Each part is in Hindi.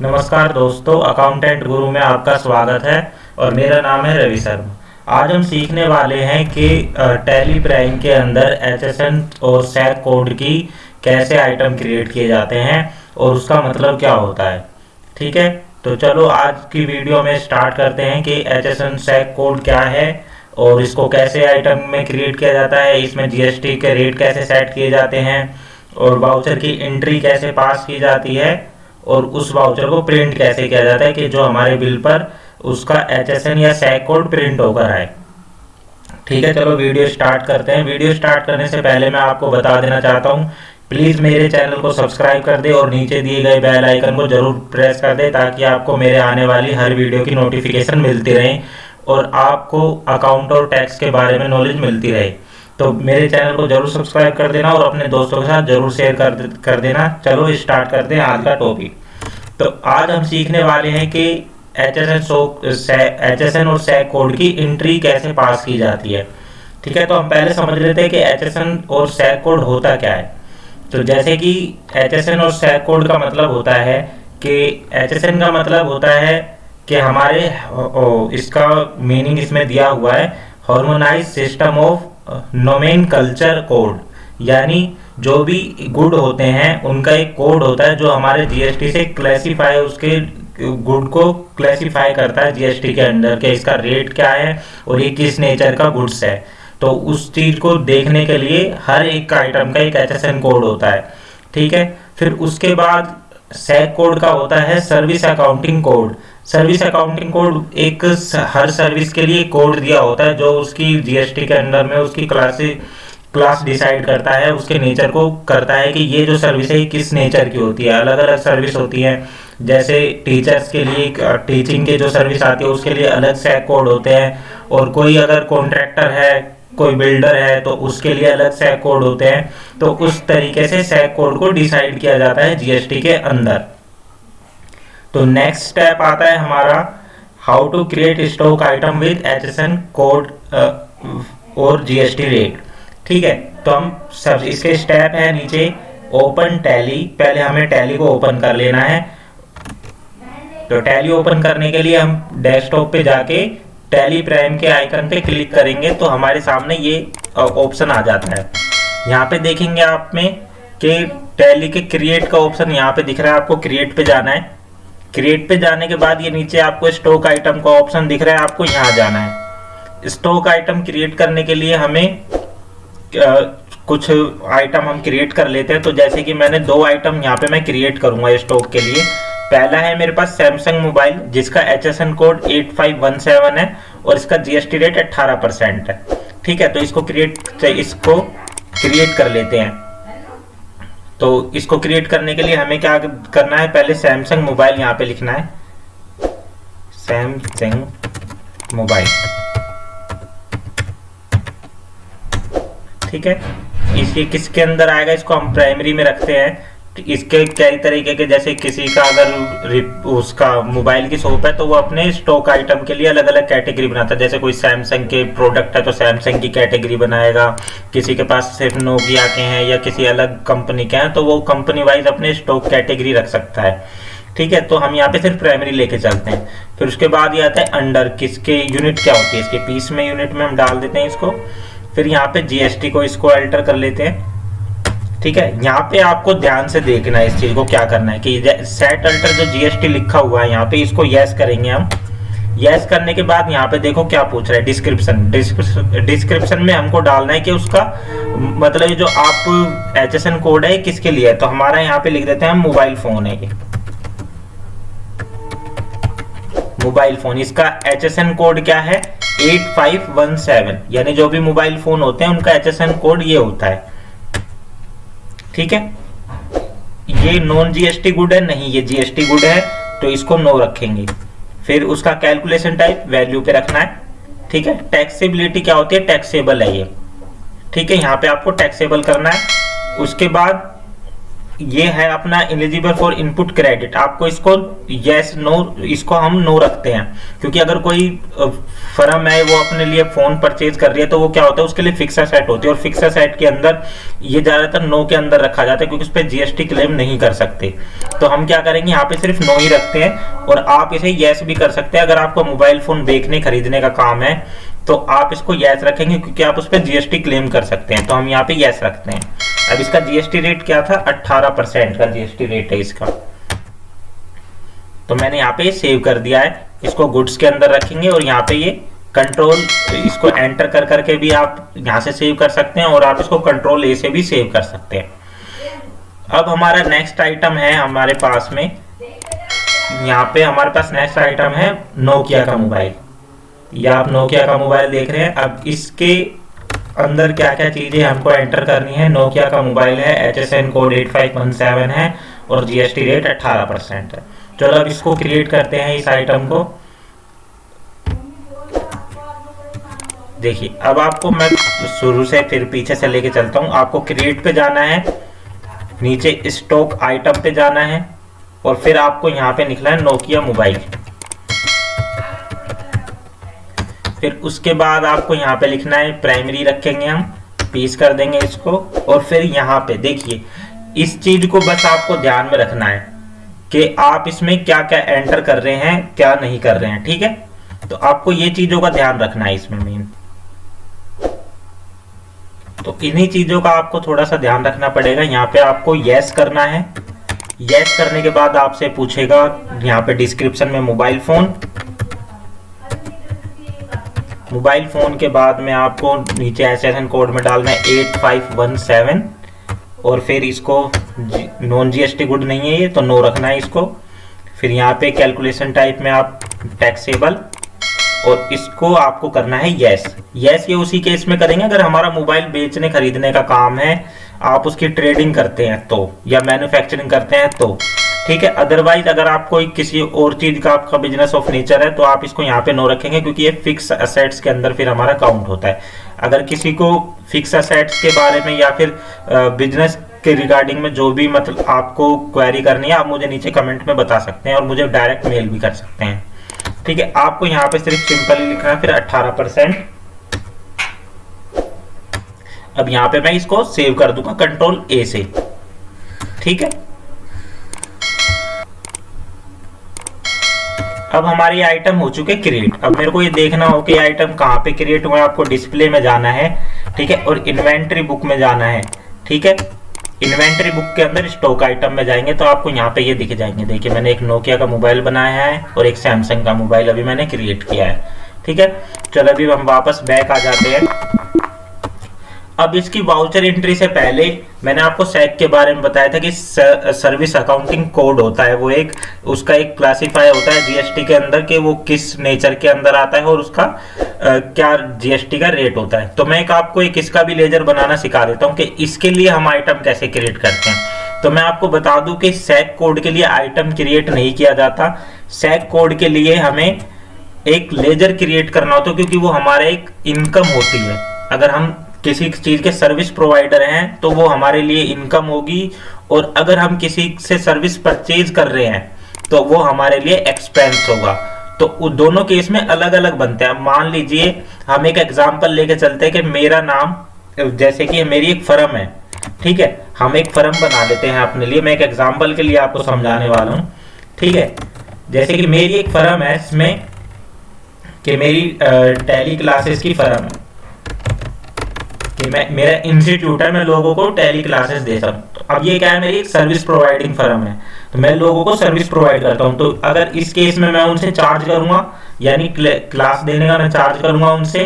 नमस्कार दोस्तों, अकाउंटेंट गुरु में आपका स्वागत है और मेरा नाम है रवि शर्मा। आज हम सीखने वाले हैं कि टैली प्राइम के अंदर एचएसएन और सैक कोड की कैसे आइटम क्रिएट किए जाते हैं और उसका मतलब क्या होता है। ठीक है, तो चलो आज की वीडियो में स्टार्ट करते हैं कि एचएसएन सैक कोड क्या है और इसको कैसे आइटम में क्रिएट किया जाता है, इसमें जीएसटी के रेट कैसे सेट किए जाते हैं और वाउचर की एंट्री कैसे पास की जाती है और उस वाउचर को प्रिंट कैसे किया जाता है कि जो हमारे बिल पर उसका एचएसएन या सैक कोड प्रिंट होकर आए। ठीक है, चलो वीडियो स्टार्ट करते हैं। वीडियो स्टार्ट करने से पहले मैं आपको बता देना चाहता हूँ, प्लीज़ मेरे चैनल को सब्सक्राइब कर दे और नीचे दिए गए बेल आइकन को जरूर प्रेस कर दे ताकि आपको मेरे आने वाली हर वीडियो की नोटिफिकेशन मिलती रहे और आपको अकाउंट और टैक्स के बारे में नॉलेज मिलती रहे। तो मेरे चैनल को जरूर सब्सक्राइब कर देना और अपने दोस्तों के साथ जरूर शेयर कर देना। चलो स्टार्ट करते हैं आज का टॉपिक। तो आज हम सीखने वाले हैं कि एचएसएन और सैक कोड की एंट्री कैसे पास की जाती है। ठीक है, तो हम पहले समझ लेते हैं कि एचएसएन और सैक कोड होता क्या है। तो जैसे कि एचएसएन और सैक कोड का मतलब होता है कि एचएसएन का मतलब होता है कि हमारे इसका मीनिंग इसमें दिया हुआ है, harmonise system of nomenclature code, यानी जो भी गुड होते हैं उनका एक कोड होता है जो हमारे जीएसटी से क्लासिफाई, उसके गुड को क्लासिफाई करता है जीएसटी के अंदर कि इसका रेट क्या है और ये किस नेचर का गुड्स है। तो उस चीज को देखने के लिए हर एक आइटम का एक एचएसएन कोड होता है। ठीक है, फिर उसके बाद सैक कोड का होता है service accounting code. Service accounting code एक हर सर्विस के लिए कोड दिया होता है जो उसकी जीएसटी के अंदर में उसकी क्लास डिसाइड करता है, उसके नेचर को करता है कि ये जो सर्विस है किस नेचर की होती है। अलग अलग सर्विस होती है, जैसे टीचर्स के लिए टीचिंग के जो सर्विस आती है उसके लिए अलग सैक कोड होते हैं, और कोई अगर कॉन्ट्रैक्टर है, कोई बिल्डर है तो उसके लिए अलग सैक कोड होते हैं। तो उस तरीके से सैक कोड को डिसाइड किया जाता है जीएसटी के अंदर। तो नेक्स्ट स्टेप आता है हमारा how to create stock item with HSN code और जीएसटी रेट। ठीक है, तो हम सब इसके स्टेप है नीचे ओपन टैली। पहले हमें टैली को ओपन कर लेना है। तो टैली ओपन करने के लिए हम डेस्कटॉप पे जाके टैली प्राइम के आइकन पे क्लिक करेंगे तो हमारे सामने ये ऑप्शन आ जाता है। यहाँ पे देखेंगे आप में कि टैली के क्रिएट का ऑप्शन यहाँ पे दिख रहा है, आपको क्रिएट पे जाना है। क्रिएट पे जाने के बाद ये नीचे आपको स्टॉक आइटम का ऑप्शन दिख रहा है, आपको यहाँ जाना है। स्टॉक आइटम क्रिएट करने के लिए हमें कुछ आइटम हम क्रिएट कर लेते हैं। तो जैसे कि मैंने दो आइटम यहाँ पे मैं क्रिएट करूंगा स्टॉक के लिए। पहला है मेरे पास सैमसंग मोबाइल जिसका एचएसएन कोड 8517 है और इसका जीएसटी रेट 18% है। ठीक है, तो इसको क्रिएट कर लेते हैं। तो इसको क्रिएट करने के लिए हमें क्या करना है, पहले सैमसंग मोबाइल यहाँ पे लिखना है, सैमसंग मोबाइल। ठीक है, इसके किसके अंदर आएगा, इसको हम प्राइमरी में रखते हैं। इसके कई तरीके के, जैसे किसी का अगर उसका मोबाइल की शॉप है तो वो अपने स्टॉक आइटम के लिए अलग अलग कैटेगरी बनाता है। जैसे कोई सैमसंग के प्रोडक्ट है तो सैमसंग की कैटेगरी बनाएगा, किसी के पास सिर्फ नोकिया के हैं या किसी अलग कंपनी के हैं तो वो कंपनी वाइज अपने स्टॉक कैटेगरी रख सकता है। ठीक है, तो हम यहाँ पे सिर्फ प्राइमरी लेके चलते हैं। फिर उसके बाद ये आता है अंडर, किसके यूनिट क्या होती है, इसके पीस में यूनिट में हम डाल देते हैं इसको। फिर यहाँ पे जीएसटी को इसको अल्टर कर लेते हैं। ठीक है, यहाँ पे आपको ध्यान से देखना है इस चीज को क्या करना है कि सेट अल्टर जो जीएसटी लिखा हुआ है यहाँ पे इसको यस करेंगे हम। यस करने के बाद यहाँ पे देखो क्या पूछ रहा है, डिस्क्रिप्शन में हमको डालना है कि उसका मतलब जो आप एचएसएन कोड है किसके लिए है। तो हमारा यहाँ पे लिख देते हैं हम मोबाइल फोन है, ये मोबाइल फोन। इसका एचएसएन कोड क्या है 8517, यानी जो भी मोबाइल फोन होते हैं उनका एचएसएन कोड ये होता है। ठीक है, ये नॉन जीएसटी गुड है, नहीं ये जीएसटी गुड है तो इसको नो रखेंगे। फिर उसका कैलकुलेशन टाइप वैल्यू पे रखना है। ठीक है, टैक्सेबिलिटी क्या होती है, टैक्सेबल है ये। ठीक है, यहाँ पे आपको टैक्सेबल करना है। उसके बाद ये है अपना एलिजिबल फॉर इनपुट क्रेडिट, आपको इसको यस नो, इसको हम नो रखते हैं, क्योंकि अगर कोई फर्म है वो अपने लिए फोन परचेज कर रही है तो वो क्या होता है, उसके लिए फिक्स एसेट होती है, और फिक्स एसेट के अंदर ये ज्यादातर नो के अंदर रखा जाता है, क्योंकि उस पर जीएसटी क्लेम नहीं कर सकते। तो हम क्या करेंगे, यहाँ पे सिर्फ नो ही रखते हैं, और आप इसे यस भी कर सकते हैं। अगर आपको मोबाइल फोन बेचने खरीदने का काम है तो आप इसको यस रखेंगे, क्योंकि आप उस पर जीएसटी क्लेम कर सकते हैं, तो हम यहाँ पे यस रखते हैं। अब इसका जीएसटी रेट क्या था, 18% का जीएसटी रेट है इसका। तो मैंने यहाँ पे सेव कर दिया है, इसको गुड्स के अंदर रखेंगे, और यहाँ पे ये कंट्रोल, इसको एंटर कर करके भी आप यहाँ से सेव कर सकते हैं, और आप इसको कंट्रोल ए से भी सेव कर सकते हैं। अब हमारा नेक्स्ट आइटम है हमारे पास में, यहाँ पे हमारे पास नेक्स्ट आइटम है नोकिया का मोबाइल। या आप नोकिया का मोबाइल देख रहे हैं। अब इसके अंदर क्या क्या चीजें हमको एंटर करनी है। नोकिया का मोबाइल है, HSN कोड 8517 है, और जीएसटी रेट 18% है। चलो अब इसको क्रिएट करते हैं, इस आइटम को। देखिए अब आपको मैं शुरू से फिर पीछे से लेके चलता हूँ। आपको क्रिएट पे जाना है, नीचे स्टॉक आइटम पे जाना है, और फिर आपको यहाँ पे निकला है नोकिया मोबाइल। फिर उसके बाद आपको यहाँ पे लिखना है प्राइमरी, रखेंगे हम, पीस कर देंगे इसको, और फिर यहाँ पे देखिए इस चीज को बस आपको ध्यान में रखना है कि आप इसमें क्या क्या एंटर कर रहे हैं, क्या नहीं कर रहे हैं, ठीक है। तो आपको ये चीजों का ध्यान रखना है इसमें मेन। तो इन्हीं चीजों का आपको थोड़ा सा ध्यान रखना पड़ेगा। यहाँ पे आपको यस करना है। यस करने के बाद आपसे पूछेगा यहाँ पे डिस्क्रिप्शन में मोबाइल फोन। मोबाइल फोन के बाद में आपको नीचे HSN कोड में डालना है 8517, और फिर इसको नॉन जीएसटी गुड नहीं है ये, तो नो रखना है इसको। फिर यहाँ पे कैलकुलेशन टाइप में आप टैक्सेबल, और इसको आपको करना है यस। यस ये उसी केस में करेंगे अगर हमारा मोबाइल बेचने खरीदने का काम है, आप उसकी ट्रेडिंग करते हैं तो, या मैन्युफैक्चरिंग करते हैं तो, ठीक है। अदरवाइज अगर आप कोई किसी और चीज का आपका बिजनेस ऑफ नेचर है तो आप इसको यहाँ पे नो रखेंगे, क्योंकि ये फिक्स असेट्स के अंदर फिर हमारा काउंट होता है। अगर किसी को फिक्स असेट्स के बारे में या फिर बिजनेस के रिगार्डिंग में जो भी मतलब आपको क्वेरी करनी है, आप मुझे नीचे कमेंट में बता सकते हैं, और मुझे डायरेक्ट मेल भी कर सकते हैं, ठीक है। आपको यहाँ पे सिर्फ सिंपली लिखना है, फिर 18%। अब यहाँ पे मैं इसको सेव कर दूंगा कंट्रोल ए से, ठीक है। अब हमारी आइटम हो चुके क्रिएट। अब मेरे को ये देखना हो कि आइटम कहाँ पे क्रिएट हुआ है। आपको डिस्प्ले में जाना है, ठीक है, और इन्वेंटरी बुक में जाना है, ठीक है। इन्वेंटरी बुक के अंदर स्टॉक आइटम में जाएंगे तो आपको यहाँ पे ये दिख जाएंगे। देखिए मैंने एक नोकिया का मोबाइल बनाया है और एक सैमसंग का मोबाइल अभी मैंने क्रिएट किया है, ठीक है। चलो अभी हम वापस बैक आ जाते हैं। अब इसकी वाउचर एंट्री से पहले मैंने आपको सैक के बारे में बताया था कि सर्विस अकाउंटिंग कोड होता है, वो एक उसका एक क्लासिफाई होता है जीएसटी के अंदर कि वो किस नेचर के अंदर आता है और उसका क्या जीएसटी का रेट होता है। तो मैं एक आपको एक इसका भी लेजर बनाना सिखा देता हूँ कि इसके लिए हम आइटम कैसे क्रिएट करते हैं। तो मैं आपको बता दूं कि सैक कोड के लिए आइटम क्रिएट नहीं किया जाता। सैक कोड के लिए हमें एक लेजर क्रिएट करना होता है, क्योंकि वो हमारा एक इनकम होती है। अगर हम किसी चीज के सर्विस प्रोवाइडर हैं तो वो हमारे लिए इनकम होगी, और अगर हम किसी से सर्विस परचेज कर रहे हैं तो वो हमारे लिए एक्सपेंस होगा। तो दोनों केस में अलग अलग बनते हैं। मान लीजिए हम एक एग्जांपल लेके चलते हैं कि मेरा नाम, जैसे कि मेरी एक फर्म है, ठीक है, हम एक फर्म बना लेते हैं अपने लिए। मैं एक एग्जांपल के लिए आपको समझाने वाला हूँ, ठीक है। जैसे कि मेरी एक फर्म है इसमें कि मेरी टैली क्लासेस की फर्म है, मेरा इंस्टीट्यूट है, मैं लोगों को टैली क्लासेस दे सकता हूँ। अब ये क्या है, मेरी एक सर्विस प्रोवाइडिंग फर्म है, तो मैं लोगों को सर्विस प्रोवाइड करता हूँ। तो अगर इस केस में मैं उनसे चार्ज करूंगा, यानी क्लास देने का मैं चार्ज करूंगा उनसे,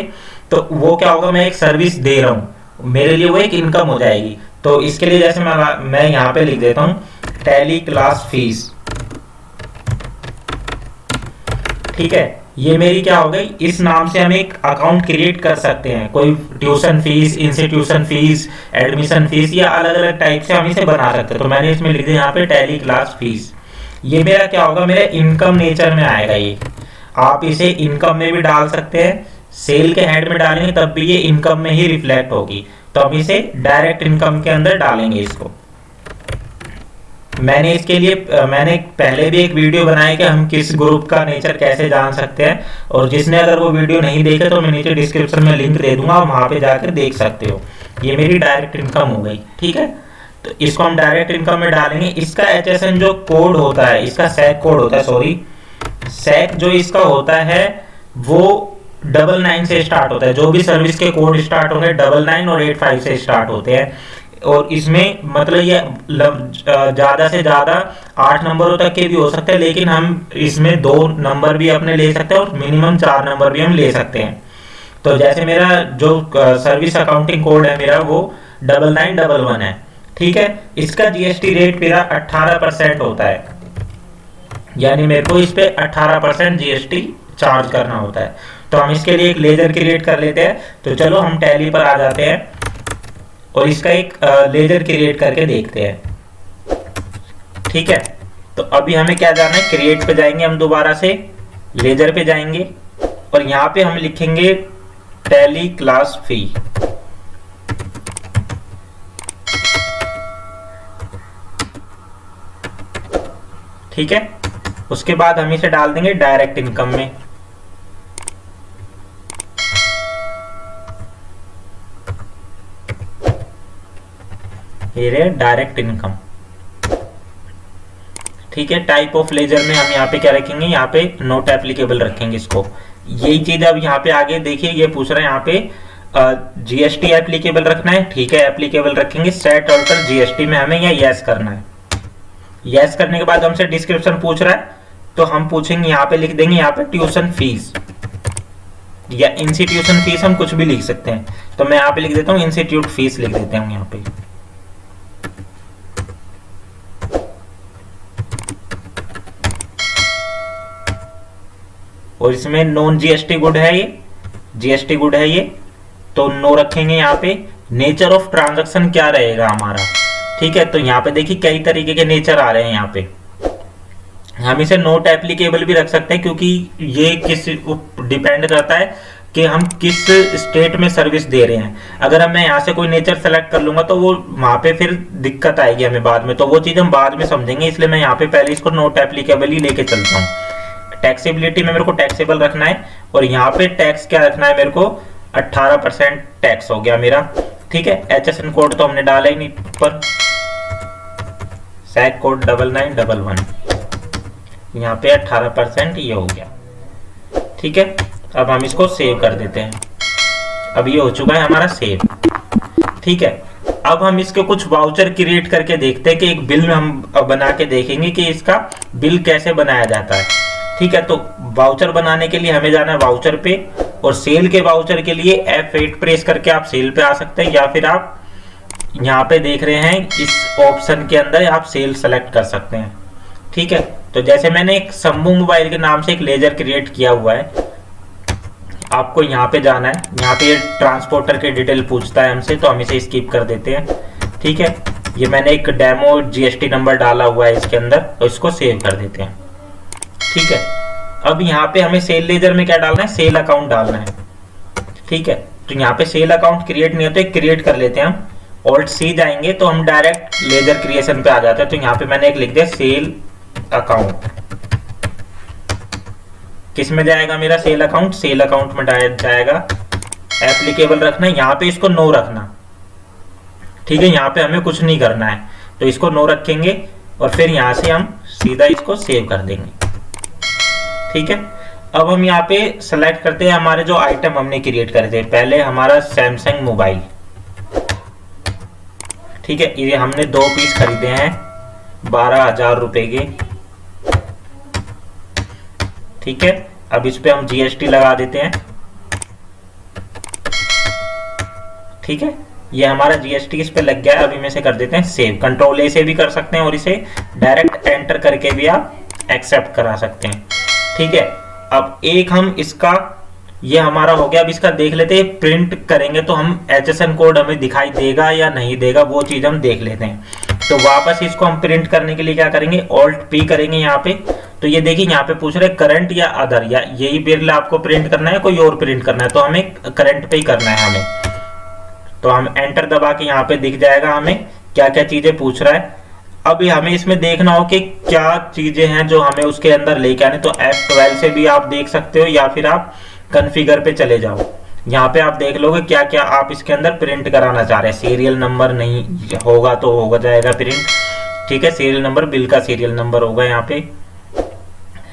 तो वो क्या होगा, मैं एक सर्विस दे रहा हूँ, मेरे लिए वो एक इनकम हो जाएगी। तो इसके लिए जैसे मैं यहाँ पे लिख देता हूँ टैली क्लास फीस, ठीक है। ये मेरी क्या हो गई, इस नाम से हम एक अकाउंट क्रिएट कर सकते हैं। कोई tuition fees, institution fees, admission fees, या अलग अलग टाइप से हम इसे बना सकते हैं। तो मैंने इसमें लिख दिया यहाँ पे टैली क्लास फीस। ये मेरा क्या होगा, मेरे इनकम नेचर में आएगा। ये आप इसे इनकम में भी डाल सकते हैं, सेल के हेड में डालेंगे तब भी ये इनकम में ही रिफ्लेक्ट होगी। तो हम इसे डायरेक्ट इनकम के अंदर डालेंगे इसको, मैंने इसके लिए मैंने पहले भी एक वीडियो बनाया कि हम किस ग्रुप का नेचर कैसे जान सकते हैं, और जिसने अगर वो वीडियो नहीं देखे तो मैं नीचे डिस्क्रिप्शन में लिंक दे दूंगा, वहां पे जाकर देख सकते हो। ये मेरी डायरेक्ट इनकम हो गई, ठीक है। तो इसको हम डायरेक्ट इनकम में डालेंगे। इसका एचएसएन जो कोड होता है, इसका सैक कोड होता है, सॉरी सैक जो इसका होता है वो 99 से स्टार्ट होता है। जो भी सर्विस के कोड स्टार्ट होंगे 99 और 85 से स्टार्ट होते हैं। और इसमें मतलब ये ज्यादा से ज्यादा 8 नंबरों तक के भी हो सकते हैं, लेकिन हम इसमें 2 नंबर भी अपने ले सकते हैं और मिनिमम 4 नंबर भी हम ले सकते हैं। तो जैसे मेरा जो सर्विस अकाउंटिंग कोड है मेरा वो 9911 है, ठीक है। इसका जीएसटी रेट मेरा 18% होता है, यानी मेरे को इस पे 18% जीएसटी चार्ज करना होता है। तो हम इसके लिए एक लेजर क्रिएट कर लेते हैं। तो चलो हम टैली पर आ जाते हैं और इसका एक लेजर क्रिएट करके देखते हैं, ठीक है। तो अभी हमें क्या जाना है, क्रिएट पे जाएंगे हम, दोबारा से लेजर पे जाएंगे और यहाँ पे हम लिखेंगे टैली क्लास फी, ठीक है। उसके बाद हम इसे डाल देंगे डायरेक्ट इनकम में। ये डायरेक्ट इनकम, ठीक है। टाइप ऑफ लेजर में हम यहाँ पे क्या रखेंगे, यहाँ पे नॉट एप्लीकेबल रखेंगे इसको। यही चीज अब यहाँ पे आगे देखिए, ये पूछ रहा है यहाँ पे जीएसटी एप्लीकेबल रखना है, ठीक है, एप्लीकेबल रखेंगे। सेट ऑल्टर जीएसटी में हमें यह यस करना है। यस करने के बाद हमसे डिस्क्रिप्शन पूछ रहा है, तो हम पूछेंगे यहाँ पे, लिख देंगे यहाँ पे ट्यूशन फीस या इंस्टीट्यूशन फीस, हम कुछ भी लिख सकते हैं। तो मैं यहाँ पे लिख देता हूँ इंस्टीट्यूट फीस, लिख देते हैं यहाँ पे। और इसमें नॉन जीएसटी गुड है, ये जीएसटी गुड है ये, तो नो रखेंगे यहाँ पे। नेचर ऑफ ट्रांजैक्शन क्या रहेगा हमारा, ठीक है। तो यहाँ पे देखिए कई तरीके के नेचर आ रहे हैं यहाँ पे। हम इसे नोट एप्लीकेबल भी रख सकते हैं, क्योंकि ये किस डिपेंड करता है कि हम किस स्टेट में सर्विस दे रहे हैं। अगर मैं यहाँ से कोई नेचर सेलेक्ट कर लूंगा तो वो वहां पे फिर दिक्कत आएगी हमें बाद में, तो वो चीज हम बाद में समझेंगे। इसलिए मैं यहाँ पे पहले इसको नोट एप्लीकेबल ही लेके चलता हूँ। टैक्सेबिलिटी में मेरे को टैक्सेबल रखना है, और यहाँ पे टैक्स क्या रखना है मेरे को, 18% टैक्स हो गया मेरा, ठीक है। एचएसएन कोड तो हमने डाला ही नहीं पर, सैक कोड 9911, यहाँ पे 18% ये हो गया, ठीक है। अब हम इसको सेव कर देते हैं। अब ये हो चुका है हमारा सेव, ठीक है। अब हम इसके कुछ वाउचर क्रिएट करके देखते हैं कि एक बिल में हम बना के देखेंगे कि इसका बिल कैसे बनाया जाता है, ठीक है। तो वाउचर बनाने के लिए हमें जाना है वाउचर पे, और सेल के वाउचर के लिए F8 प्रेस करके आप सेल पे आ सकते हैं, या फिर आप यहाँ पे देख रहे हैं इस ऑप्शन के अंदर आप सेल सेलेक्ट कर सकते हैं, ठीक है। तो जैसे मैंने एक शंभू मोबाइल के नाम से एक लेजर क्रिएट किया हुआ है, आपको यहाँ पे जाना है। यहाँ पे ट्रांसपोर्टर के डिटेल पूछता है हमसे, तो हम इसे स्किप कर देते हैं, ठीक है। ये मैंने एक डेमो जीएसटी नंबर डाला हुआ है इसके अंदर, तो इसको सेव कर देते हैं, ठीक है। अब यहाँ पे हमें सेल लेजर में क्या डालना है, सेल अकाउंट डालना है, ठीक है। तो यहाँ पे सेल अकाउंट क्रिएट नहीं होता, क्रिएट कर लेते हैं हम। ऑल्ट सी जाएंगे तो हम डायरेक्ट लेजर क्रिएशन पे आ जाते हैं। तो यहाँ पे मैंने एक लिख दिया सेल अकाउंट। किस में जाएगा मेरा सेल अकाउंट, सेल अकाउंट में जाएगा। एप्लीकेबल रखना है, यहाँ पे इसको नो रखना, ठीक है। यहाँ पे हमें कुछ नहीं करना है, तो इसको नो रखेंगे और फिर यहाँ से हम सीधा इसको सेव कर देंगे, ठीक है। अब हम यहाँ पे सेलेक्ट करते हैं हमारे जो आइटम हमने क्रिएट करे थे। पहले हमारा सैमसंग मोबाइल, ठीक है, ये हमने 2 पीस खरीदे हैं 12,000 रुपए के, ठीक है। अब इस पे हम जीएसटी लगा देते हैं, ठीक है। ये हमारा जीएसटी इस पे लग गया है। अब इसे कर देते हैं सेव। कंट्रोल ए से भी कर सकते हैं और इसे डायरेक्ट एंटर करके भी आप एक्सेप्ट करा सकते हैं, ठीक है। अब एक हम इसका, ये हमारा हो गया। अब इसका देख लेते हैं, प्रिंट करेंगे तो हम एचएसएन कोड हमें दिखाई देगा या नहीं देगा, वो चीज हम देख लेते हैं। तो वापस इसको हम प्रिंट करने के लिए क्या करेंगे, ऑल्ट पी करेंगे यहाँ पे। तो ये देखिए यहाँ पे पूछ रहे करंट या अदर, या यही बिल आपको प्रिंट करना है, कोई और प्रिंट करना है, तो हमें करंट पे ही करना है हमें। तो हम एंटर दबा के यहाँ पे दिख जाएगा हमें क्या क्या चीजें पूछ रहा है। अभी हमें इसमें देखना हो कि क्या चीजें हैं जो हमें उसके अंदर लेके आने, तो F12 से भी आप देख सकते हो या फिर आप कॉन्फ़िगर पे चले जाओ। यहाँ पे आप देख लोगे क्या क्या आप इसके अंदर प्रिंट कराना चाह रहे हैं। सीरियल नंबर नहीं होगा तो होगा जाएगा प्रिंट, ठीक है। सीरियल नंबर, बिल का सीरियल नंबर होगा यहाँ पे।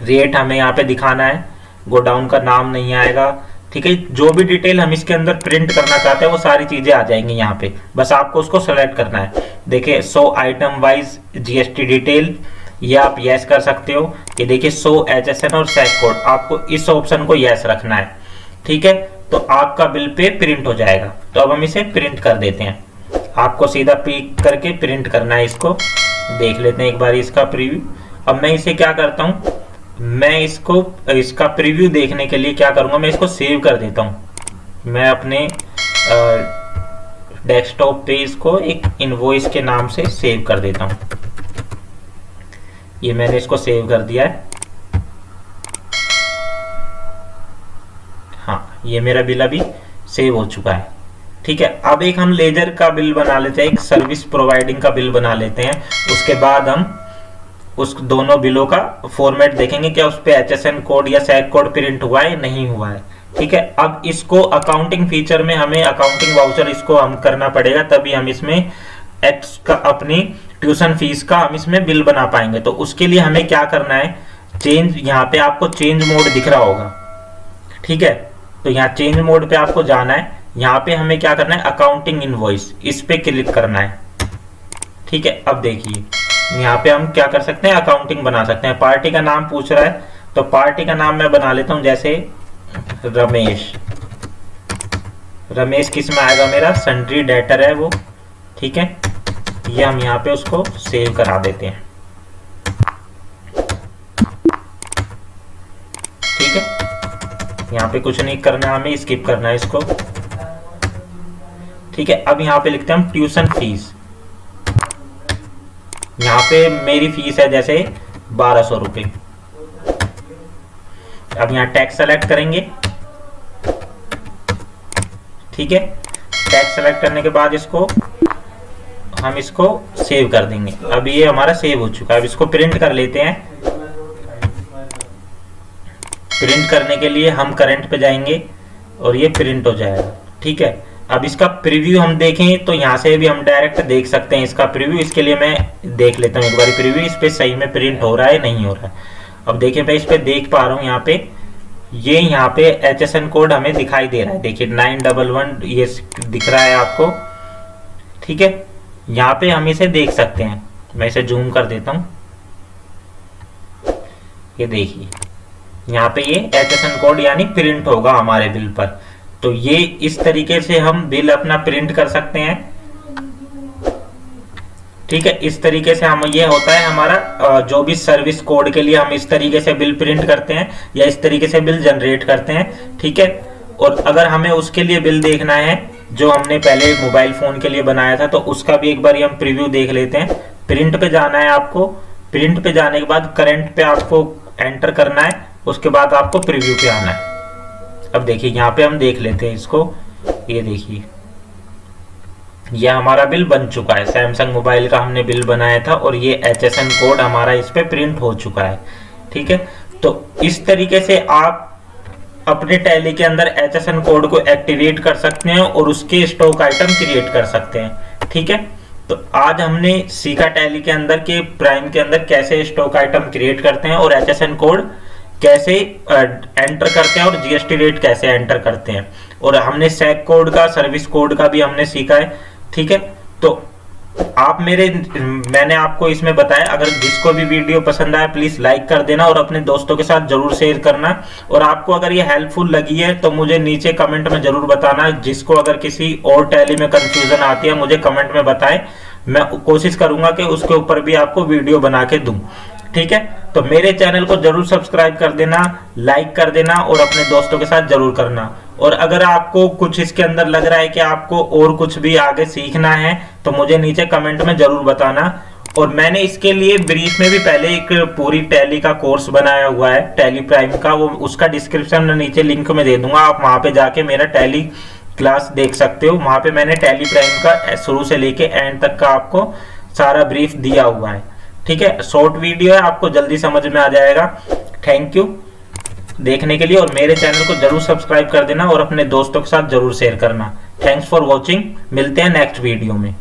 रेट हमें यहाँ पे दिखाना है, गोडाउन का नाम नहीं आएगा, ठीक है। जो भी डिटेल हम इसके अंदर प्रिंट करना चाहते हैं वो सारी चीजें आ जाएंगी यहाँ पे, बस आपको उसको सेलेक्ट करना है। देखिए show item wise GST detail, ये आप यस कर सकते हो। ये देखिए शो HSN और सैक कोड, आपको इस ऑप्शन को यस रखना है, ठीक है। तो आपका बिल पे प्रिंट हो जाएगा। तो अब हम इसे प्रिंट कर देते हैं। आपको सीधा पिक करके प्रिंट करना है इसको। देख लेते हैं एक बार इसका प्रीव्यू। अब मैं इसे क्या करता हूँ, मैं इसका प्रीव्यू देखने के लिए क्या करूंगा, मैं इसको सेव कर देता हूं। मैं अपने डेस्कटॉप पे इसको एक इनवॉइस के नाम से सेव कर देता हूं। ये मैंने इसको सेव कर दिया है। हाँ, ये मेरा बिल अभी सेव हो चुका है, ठीक है। अब एक हम लेजर का बिल बना लेते हैं, एक सर्विस प्रोवाइडिंग का बिल बना लेते हैं। उसके बाद हम उस दोनों बिलों का फॉर्मेट देखेंगे, क्या उस पे HSN कोड या सैक कोड प्रिंट हुआ है नहीं हुआ है, ठीक है। अब इसको अकाउंटिंग फीचर में हमें अकाउंटिंग वाउचर इसको हम करना पड़ेगा, तभी हम इसमें एक्स का अपनी ट्यूशन फीस का हम इसमें बिल बना पाएंगे। तो उसके लिए हमें क्या करना है, चेंज, यहाँ पे आपको चेंज मोड दिख रहा होगा, ठीक है। तो यहाँ चेंज मोड पे आपको जाना है। यहाँ पे हमें क्या करना है, अकाउंटिंग इनवॉइस, इस पे क्लिक करना है, ठीक है। अब देखिए यहाँ पे हम क्या कर सकते हैं, अकाउंटिंग बना सकते हैं। पार्टी का नाम पूछ रहा है, तो पार्टी का नाम मैं बना लेता हूँ, जैसे रमेश। रमेश किस में आएगा, मेरा सन्ड्री डेटर है वो, ठीक है। ये हम यहाँ पे उसको सेव करा देते हैं, ठीक है। यहाँ पे कुछ नहीं करना है, हमें स्किप करना है इसको, ठीक है। अब यहाँ पे लिखते हैं हम ट्यूशन फीस। यहाँ पे मेरी फीस है जैसे 1200 रुपये। अब यहाँ टैक्स सेलेक्ट करेंगे, ठीक है। टैक्स सेलेक्ट करने के बाद हम इसको सेव कर देंगे। अब ये हमारा सेव हो चुका है। अब इसको प्रिंट कर लेते हैं। प्रिंट करने के लिए हम करंट पे जाएंगे और ये प्रिंट हो जाएगा, ठीक है। अब इसका प्रीव्यू हम देखें तो यहाँ से भी हम डायरेक्ट देख सकते हैं इसका प्रीव्यू। इसके लिए मैं देख लेता हूँ एक बार प्रीव्यू, इस पे सही में प्रिंट हो रहा है नहीं हो रहा है। अब देखिए मैं इस पे देख पा रहा हूँ, यहाँ पे यहाँ पे HSN कोड हमें दिखाई दे रहा है। देखिए 911 ये दिख रहा है आपको, ठीक है। यहाँ पे हम इसे देख सकते हैं। मैं इसे जूम कर देता हूँ। ये देखिए यहाँ पे ये HSN कोड यानी प्रिंट होगा हमारे बिल पर। तो ये इस तरीके से हम बिल अपना प्रिंट कर सकते हैं, ठीक है। इस तरीके से हम, ये होता है हमारा जो भी सर्विस कोड के लिए हम इस तरीके से बिल प्रिंट करते हैं या इस तरीके से बिल जनरेट करते हैं, ठीक है। और अगर हमें उसके लिए बिल देखना है जो हमने पहले मोबाइल फोन के लिए बनाया था, तो उसका भी एक बार हम प्रीव्यू देख लेते हैं। प्रिंट पे जाना है आपको। प्रिंट पे जाने के बाद करंट पे आपको एंटर करना है, उसके बाद आपको प्रीव्यू पे आना है। अब देखिए यहाँ पे हम देख लेते हैं इसको। ये देखिए यह हमारा बिल बन चुका है। सैमसंग मोबाइल का हमने बिल बनाया था और ये HSN कोड हमारा इस पे प्रिंट हो चुका है, ठीक है। तो इस तरीके से आप अपने टैली के अंदर HSN कोड को एक्टिवेट कर सकते हैं और उसके स्टॉक आइटम क्रिएट कर सकते हैं, ठीक है। तो आज हमने सीखा टैली के अंदर के प्राइम के अंदर कैसे स्टॉक आइटम क्रिएट करते हैं और HSN कोड कैसे एंटर करते हैं और GST रेट कैसे एंटर करते हैं। और हमने सैक कोड का, सर्विस कोड का भी हमने सीखा है, ठीक है। तो आप मैंने आपको इसमें बताया। अगर जिसको भी वीडियो पसंद आए प्लीज लाइक कर देना और अपने दोस्तों के साथ जरूर शेयर करना। और आपको अगर ये हेल्पफुल लगी है तो मुझे नीचे कमेंट में जरूर बताना। जिसको अगर किसी और टैली में कंफ्यूजन आती है मुझे कमेंट में बताएं, मैं कोशिश करूंगा कि उसके ऊपर भी आपको वीडियो बना के दूं, ठीक है। तो मेरे चैनल को जरूर सब्सक्राइब कर देना, लाइक कर देना और अपने दोस्तों के साथ जरूर करना। और अगर आपको कुछ इसके अंदर लग रहा है कि आपको और कुछ भी आगे सीखना है तो मुझे नीचे कमेंट में जरूर बताना। और मैंने इसके लिए ब्रीफ में भी पहले एक पूरी टैली का कोर्स बनाया हुआ है, टैली प्राइम का। वो उसका डिस्क्रिप्शन में नीचे लिंक में दे दूंगा, आप वहां पे जाके मेरा टैली क्लास देख सकते हो। वहां पे मैंने टैली प्राइम का शुरू से लेके एंड तक का आपको सारा ब्रीफ दिया हुआ है। ठीक है, शॉर्ट वीडियो है, आपको जल्दी समझ में आ जाएगा। थैंक यू देखने के लिए, और मेरे चैनल को जरूर सब्सक्राइब कर देना और अपने दोस्तों के साथ जरूर शेयर करना। थैंक्स फॉर वॉचिंग, मिलते हैं नेक्स्ट वीडियो में।